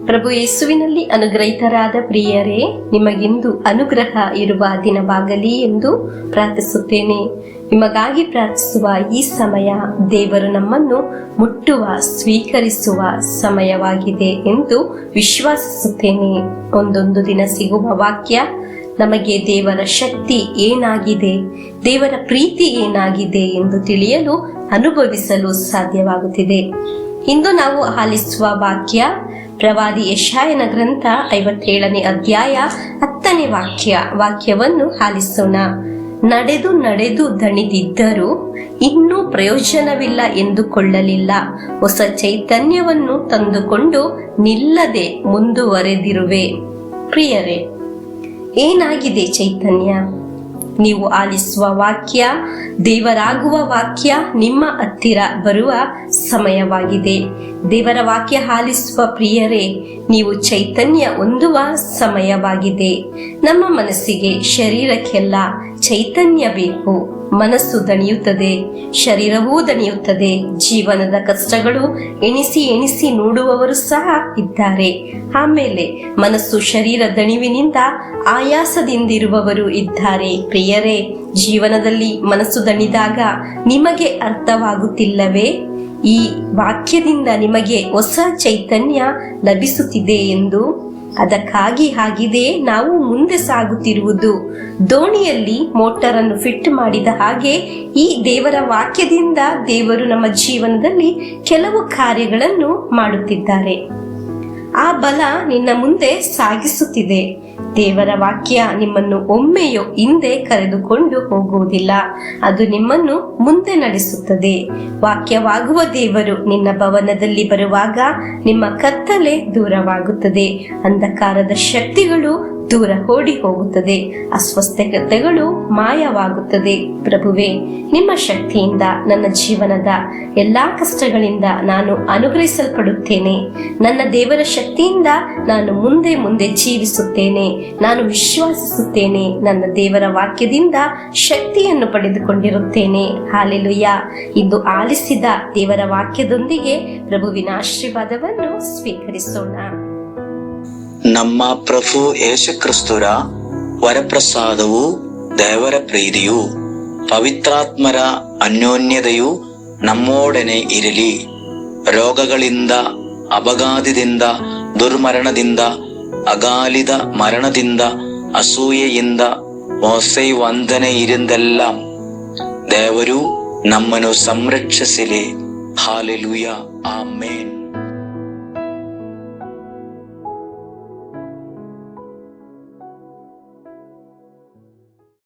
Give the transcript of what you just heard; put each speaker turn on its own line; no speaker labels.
ಪ್ರಭು ಯೇಸುವಿನಲ್ಲಿ ಅನುಗ್ರಹಿತರಾದ ಪ್ರಿಯರೇ, ನಿಮಗಿಂದು ಅನುಗ್ರಹ ಇರುವ ದಿನವಾಗಲಿ ಎಂದು ಪ್ರಾರ್ಥಿಸುತ್ತೇನೆ. ನಿಮಗಾಗಿ ಪ್ರಾರ್ಥಿಸುವ ಈ ಸಮಯ ದೇವರು ನಮ್ಮನ್ನು ಮುಟ್ಟುವ, ಸ್ವೀಕರಿಸುವ ಸಮಯವಾಗಿದೆ ಎಂದು ವಿಶ್ವಾಸಿಸುತ್ತೇನೆ. ಒಂದೊಂದು ದಿನ ಸಿಗುವ ವಾಕ್ಯ ನಮಗೆ ದೇವರ ಶಕ್ತಿ ಏನಾಗಿದೆ, ದೇವರ ಪ್ರೀತಿ ಏನಾಗಿದೆ ಎಂದು ತಿಳಿಯಲು, ಅನುಭವಿಸಲು ಸಾಧ್ಯವಾಗುತ್ತಿದೆ. ಇಂದು ನಾವು ಆಲಿಸುವ ವಾಕ್ಯ ಪ್ರವಾದಿ ಯೆಶಾಯನ ಗ್ರಂಥ 57ನೇ ಅಧ್ಯಾಯ 10ನೇ ವಾಕ್ಯವನ್ನು ಆಲಿಸೋಣ. ನಡೆದು ನಡೆದು ದಣಿದಿದ್ದರೂ ಇನ್ನೂ ಪ್ರಯೋಜನವಿಲ್ಲ ಎಂದುಕೊಳ್ಳಲಿಲ್ಲ. ಹೊಸ ಚೈತನ್ಯವನ್ನು ತಂದುಕೊಂಡು ನಿಲ್ಲದೆ ಮುಂದುವರೆದಿರುವೆ. ಪ್ರಿಯರೇ, ಏನಾಗಿದೆ ಚೈತನ್ಯ? ನೀವು ಆಲಿಸುವ ವಾಕ್ಯ, ದೇವರಾಗುವ ವಾಕ್ಯ ನಿಮ್ಮ ಹತ್ತಿರ ಬರುವ ಸಮಯವಾಗಿದೆ. ದೇವರ ವಾಕ್ಯ ಆಲಿಸುವ ಪ್ರಿಯರೇ, ನೀವು ಚೈತನ್ಯ ಹೊಂದುವ ಸಮಯವಾಗಿದೆ. ನಮ್ಮ ಮನಸ್ಸಿಗೆ, ಶರೀರಕ್ಕೆಲ್ಲ ಚೈತನ್ಯ ಬೇಕು. ಮನಸ್ಸು ದಣಿಯುತ್ತದೆ, ಶರೀರವೂ ದಣಿಯುತ್ತದೆ. ಜೀವನದ ಕಷ್ಟಗಳು ಎಣಿಸಿ ಎಣಿಸಿ ನೋಡುವವರು ಸಹ ಇದ್ದಾರೆ. ಆಮೇಲೆ ಮನಸ್ಸು ಶರೀರ ದಣಿವಿನಿಂದ ಆಯಾಸದಿಂದಿರುವವರು ಇದ್ದಾರೆ. ಪ್ರಿಯರೇ, ಜೀವನದಲ್ಲಿ ಮನಸ್ಸು ದಣಿದಾಗ ನಿಮಗೆ ಅರ್ಥವಾಗುತ್ತಿಲ್ಲವೇ? ಈ ವಾಕ್ಯದಿಂದ ನಿಮಗೆ ಹೊಸ ಚೈತನ್ಯ ಲಭಿಸುತ್ತಿದೆ ಎಂದು. ಅದಕ್ಕಾಗಿ ಆಗಿದೆ ನಾವು ಮುಂದೆ ಸಾಗುತ್ತಿರುವುದು. ದೋಣಿಯಲ್ಲಿ ಮೋಟರನ್ನು ಫಿಟ್ ಮಾಡಿದ ಹಾಗೆ ಈ ದೇವರ ವಾಕ್ಯದಿಂದ ದೇವರು ನಮ್ಮ ಜೀವನದಲ್ಲಿ ಕೆಲವು ಕಾರ್ಯಗಳನ್ನು ಮಾಡುತ್ತಿದ್ದಾರೆ. ಆ ಬಲ ನಿನ್ನ ಮುಂದೆ ಸಾಗಿಸುತ್ತಿದೆ. ದೇವರ ವಾಕ್ಯ ನಿಮ್ಮನ್ನು ಒಮ್ಮೆಯೋ ಹಿಂದೆ ಕರೆದುಕೊಂಡು ಹೋಗುವುದಿಲ್ಲ, ಅದು ನಿಮ್ಮನ್ನು ಮುಂದೆ ನಡೆಸುತ್ತದೆ. ವಾಕ್ಯವಾಗುವ ದೇವರು ನಿನ್ನ ಭವನದಲ್ಲಿ ಬರುವಾಗ ನಿಮ್ಮ ಕತ್ತಲೆ ದೂರವಾಗುತ್ತದೆ, ಅಂಧಕಾರದ ಶಕ್ತಿಗಳು ದೂರ ಓಡಿ ಹೋಗುತ್ತದೆ, ಅಸ್ವಸ್ಥತೆಗಳು ಮಾಯವಾಗುತ್ತದೆ. ಪ್ರಭುವೇ, ನಿಮ್ಮ ಶಕ್ತಿಯಿಂದ ನನ್ನ ಜೀವನದ ಎಲ್ಲಾ ಕಷ್ಟಗಳಿಂದ ನಾನು ಅನುಗ್ರಹಿಸಲ್ಪಡುತ್ತೇನೆ. ನನ್ನ ದೇವರ ಶಕ್ತಿಯಿಂದ ನಾನು ಮುಂದೆ ಮುಂದೆ ಜೀವಿಸುತ್ತೇನೆ. ನಾನು ವಿಶ್ವಾಸಿಸುತ್ತೇನೆ, ನನ್ನ ದೇವರ ವಾಕ್ಯದಿಂದ ಶಕ್ತಿಯನ್ನು ಪಡೆದುಕೊಂಡಿರುತ್ತೇನೆ. ಹಾಲೆಲೂಯಾ. ಇಂದು ಆಲಿಸಿದ ದೇವರ ವಾಕ್ಯದೊಂದಿಗೆ ಪ್ರಭುವಿನ ಆಶೀರ್ವಾದವನ್ನು ಸ್ವೀಕರಿಸೋಣ.
ನಮ್ಮ ಪ್ರಭು ಯೇಸು ಕ್ರಿಸ್ತರ ವರಪ್ರಸಾದವು, ದೇವರ ಪ್ರೀತಿಯು, ಪವಿತ್ರಾತ್ಮರ ಅನ್ಯೋನ್ಯತೆಯು ನಮ್ಮೊಡನೆ ಇರಲಿ. ರೋಗಗಳಿಂದ, ಅಪಘಾತದಿಂದ, ದುರ್ಮರಣದಿಂದ, ಅಗಾಲಿದ ಮರಣದಿಂದ, ಅಸೂಯೆಯಿಂದ, ಮೋಸೆ ವಂದನೆ ಇರಿಂದೆಲ್ಲ ದೇವರು ನಮ್ಮನ್ನು ಸಂರಕ್ಷಿಸಲಿ. ಹಾಲೆಲೂಯಾ. ಆಮೇನ್.